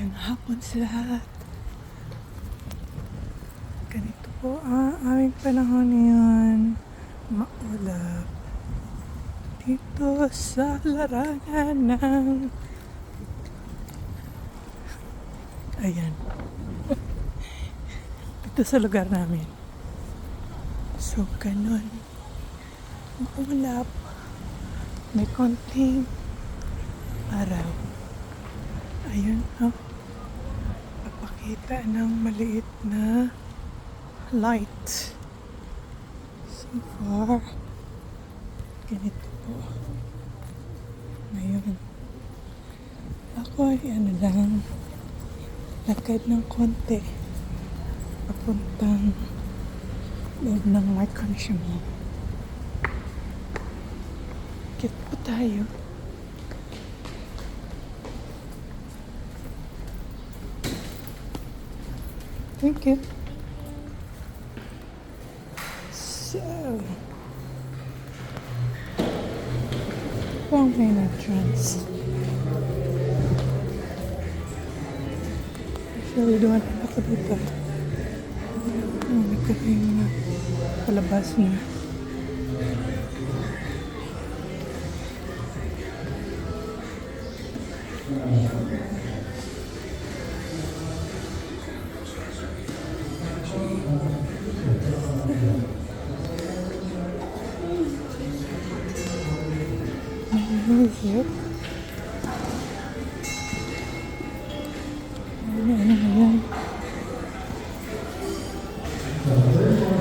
Magandang hapon sa lahat. Ganito po ang aming panahon ngayon. Maulap. Dito sa larangan ng... Ayan. Dito sa lugar namin. So, ganun. Maulap. May konting araw. Ayun, oh. Papakita ng maliit na light. So far, ganito po. Ngayon, ako ay lang, lakad ng konti papuntang loob ng Marconsya mo. Kit po tayo. Thank you. So, ito ang main entrance. Actually, dumaan ako dito. May kaming palabas na. Music. Ano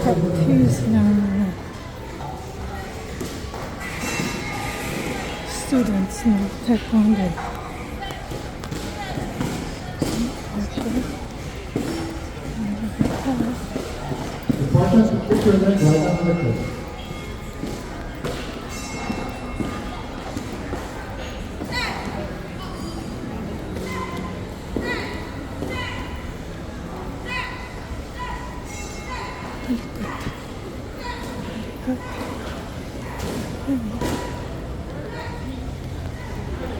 practice ng students ng taekwondo.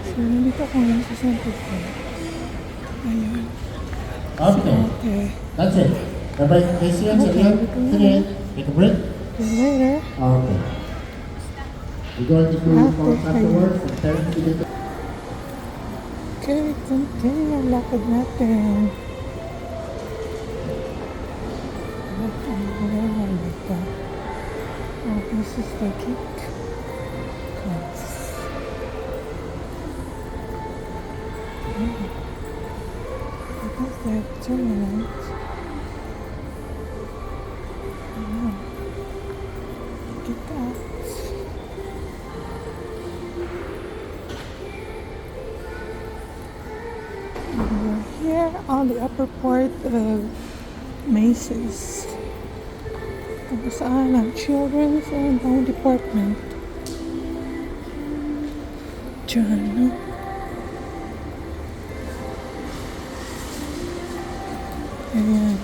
So, nandito ako ngayon sa center ko. Ayun. Okay. That's it. Everybody, please see us again. Take a break. See you later. Okay. We're going to do pause afterwards. Okay, continue ang lakad natin. Oh, this is the kick class. I guess they have tournament. Get out. And we're here on the upper part of Macy's. Kung saan ang Children's and Home Department. Diyan, no? Ayan.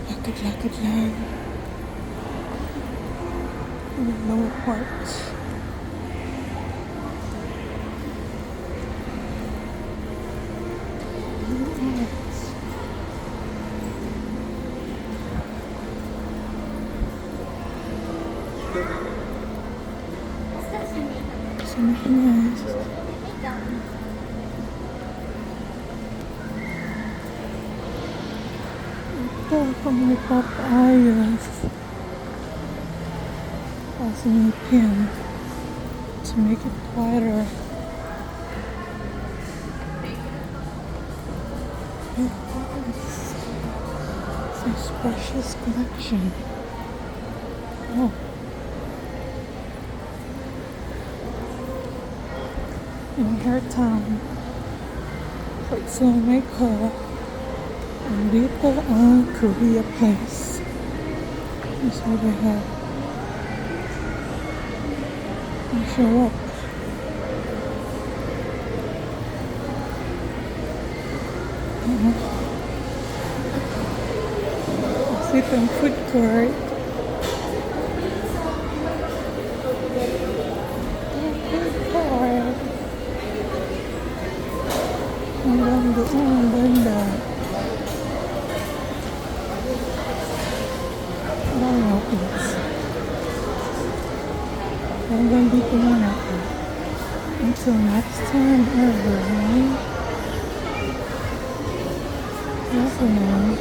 Lakad-lakad lang. In the lower parts. Samahan. Ito ako may papayas. Also may pin to make it wider. This precious collection. Oh. In her town. It's a makeover. And dito ang Korea place. That's what they have. You show up. Ito ang food court. Hanggang doon, banda. Wow, please. Hanggang dito muna ako. Until next time ever, right? Yeah, for now.